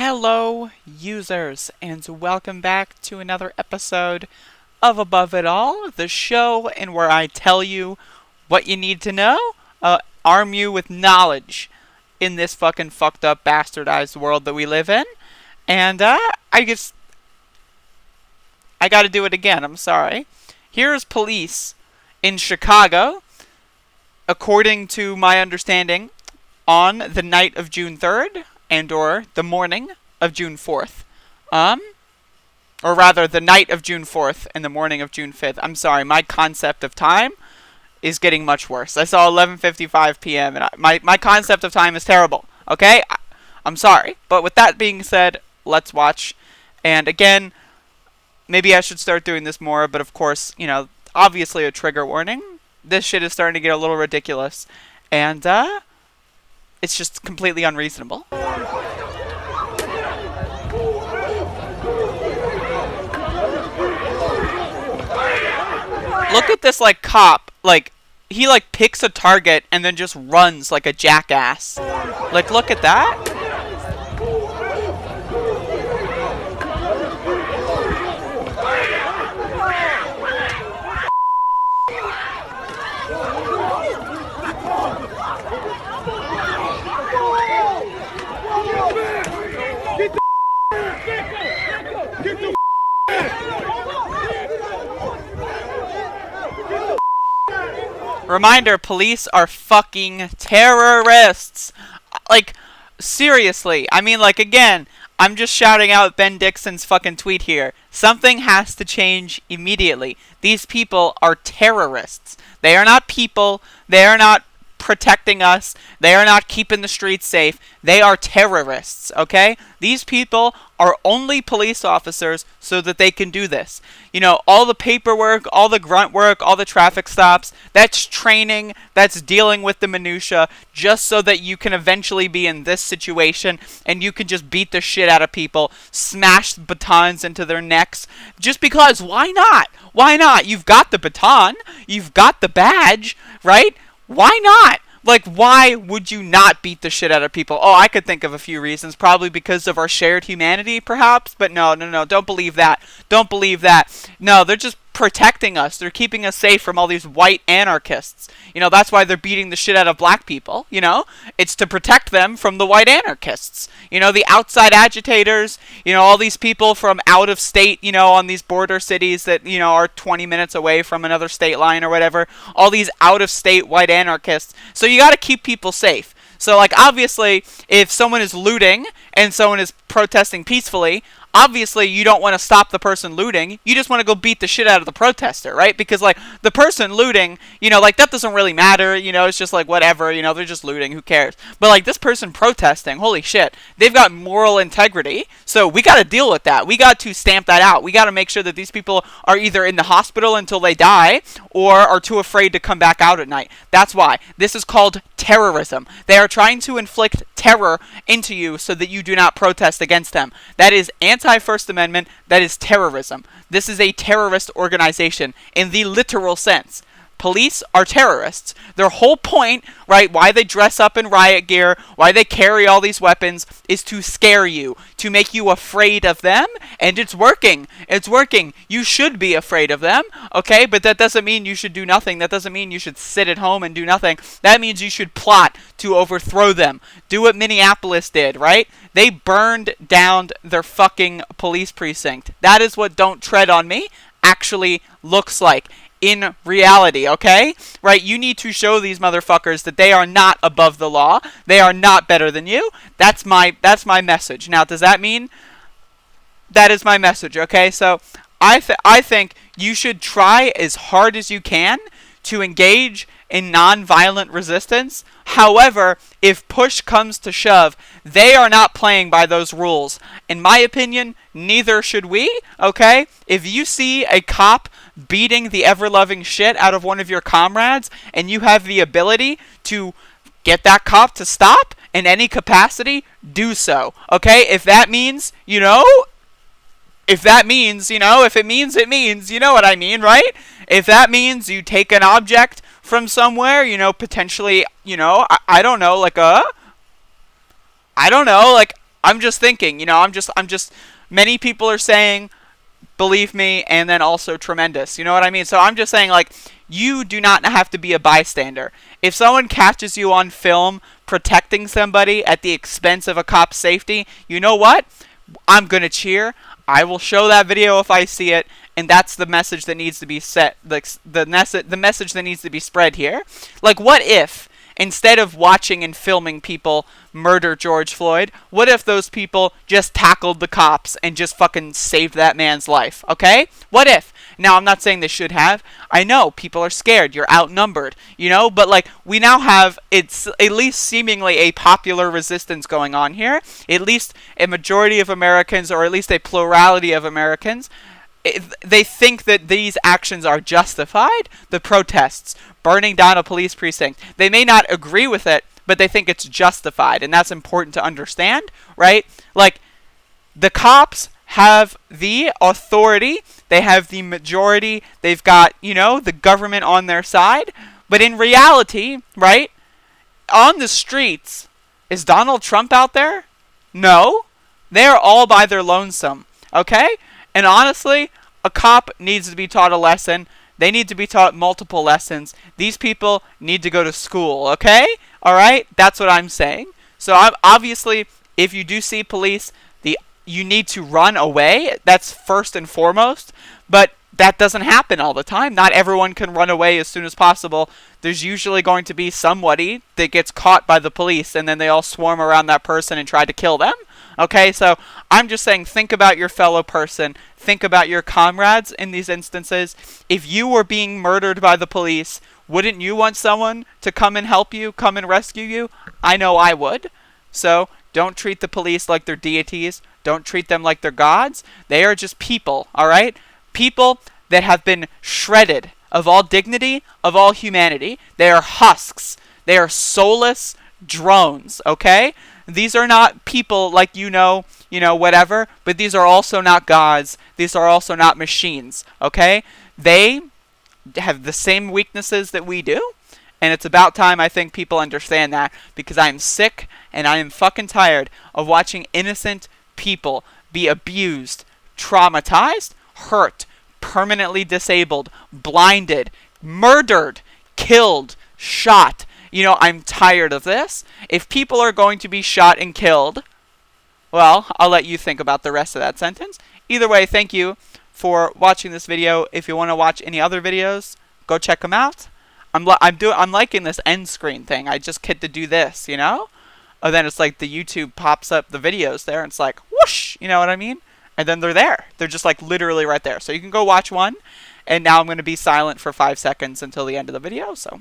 Hello, users, and welcome back to another episode of Above It All, the show in where I tell you what you need to know, arm you with knowledge in this fucking fucked up, bastardized world that we live in. And, I gotta do it again, I'm sorry. Here's police in Chicago, according to my understanding, on the night of June 3rd, and or the morning of June 4th. Or rather, the night of June 4th and the morning of June 5th. I'm sorry, my concept of time is getting much worse. I saw 11:55 p.m. and my concept of time is terrible. Okay? I'm sorry. But with that being said, let's watch. And again, maybe I should start doing this more, but of course, obviously a trigger warning. This shit is starting to get a little ridiculous. And, it's just completely unreasonable. Look at this, cop. He, picks a target and then just runs like a jackass. Look at that. Reminder, police are fucking terrorists. Seriously. Again, I'm just shouting out Ben Dixon's fucking tweet here. Something has to change immediately. These people are terrorists. They are not people. They are not protecting us. They are not keeping the streets safe. They are terrorists, okay? These people are only police officers so that they can do this. All the paperwork, all the grunt work, all the traffic stops, that's training, that's dealing with the minutia, just so that you can eventually be in this situation and you can just beat the shit out of people, smash batons into their necks, just because, why not? Why not? You've got the baton, you've got the badge, right? Why not? Why would you not beat the shit out of people? Oh, I could think of a few reasons. Probably because of our shared humanity, perhaps. But no. Don't believe that. Don't believe that. No, they're just protecting us. They're keeping us safe from all these white anarchists. That's why they're beating the shit out of black people. It's to protect them from the white anarchists. The outside agitators. All these people from out of state, on these border cities that, are 20 minutes away from another state line or whatever. All these out of state white anarchists. So you got to keep people safe. So, obviously, if someone is looting and someone is protesting peacefully, obviously you don't want to stop the person looting. You just want to go beat the shit out of the protester, right? Because, the person looting, that doesn't really matter. It's just whatever, they're just looting. Who cares? But, this person protesting, holy shit, they've got moral integrity. So we got to deal with that. We got to stamp that out. We got to make sure that these people are either in the hospital until they die or are too afraid to come back out at night. That's why. This is called terrorism. They are trying to inflict terror into you so that you do not protest against them. That is anti-First Amendment. That is terrorism. This is a terrorist organization in the literal sense. Police are terrorists. Their whole point, right, why they dress up in riot gear, why they carry all these weapons, is to scare you, to make you afraid of them, and it's working. It's working. You should be afraid of them, okay? But that doesn't mean you should do nothing. That doesn't mean you should sit at home and do nothing. That means you should plot to overthrow them. Do what Minneapolis did, right? They burned down their fucking police precinct. That is what Don't Tread on Me actually looks like. In reality, okay? Right? You need to show these motherfuckers that they are not above the law. They are not better than you. That's my message. Now, does that mean that is my message, okay? So, I think you should try as hard as you can to engage in non-violent resistance. However, if push comes to shove, they are not playing by those rules. In my opinion, neither should we, okay? If you see a cop beating the ever-loving shit out of one of your comrades, and you have the ability to get that cop to stop in any capacity, do so, okay? If that means, if it means, it means, you know what I mean, right? If that means you take an object from somewhere, potentially, I don't know, I'm just thinking, many people are saying, believe me, and then also tremendous. You know what I mean? So I'm just saying, like, you do not have to be a bystander. If someone catches you on film protecting somebody at the expense of a cop's safety, you know what? I'm going to cheer. I will show that video if I see it, and that's the message that needs to be set, the message that needs to be spread here. Like, what if, instead of watching and filming people murder George Floyd, what if those people just tackled the cops and just fucking saved that man's life, okay? What if? Now, I'm not saying they should have. I know, people are scared. You're outnumbered, but, like, we now have, it's at least seemingly a popular resistance going on here. At least a majority of Americans, or at least a plurality of Americans, they think that these actions are justified. The protests, burning down a police precinct, they may not agree with it, but they think it's justified, and that's important to understand, right? Like, the cops have the authority, they have the majority, they've got, the government on their side, but in reality, right, on the streets, is Donald Trump out there? No. They're all by their lonesome, okay? And honestly, a cop needs to be taught a lesson. They need to be taught multiple lessons. These people need to go to school, okay? Alright? That's what I'm saying. So obviously, if you do see police, you need to run away. That's first and foremost. But that doesn't happen all the time. Not everyone can run away as soon as possible. There's usually going to be somebody that gets caught by the police, and then they all swarm around that person and try to kill them. Okay, so I'm just saying, think about your fellow person. Think about your comrades in these instances. If you were being murdered by the police, wouldn't you want someone to come and help you, come and rescue you? I know I would. So don't treat the police like they're deities. Don't treat them like they're gods. They are just people, all right? People that have been shredded of all dignity, of all humanity. They are husks. They are soulless drones, okay? These are not people like whatever, but these are also not gods. These are also not machines, okay? They have the same weaknesses that we do, and it's about time I think people understand that, because I am sick and I am fucking tired of watching innocent people be abused, traumatized, hurt, permanently disabled, blinded, murdered, killed, shot. I'm tired of this. If people are going to be shot and killed, well, I'll let you think about the rest of that sentence. Either way, thank you for watching this video. If you want to watch any other videos, go check them out. I'm liking this end screen thing. I just get to do this, And then it's like the YouTube pops up the videos there, and it's like, whoosh, you know what I mean? And then they're there. They're just like literally right there. So you can go watch one, and now I'm going to be silent for 5 seconds until the end of the video, so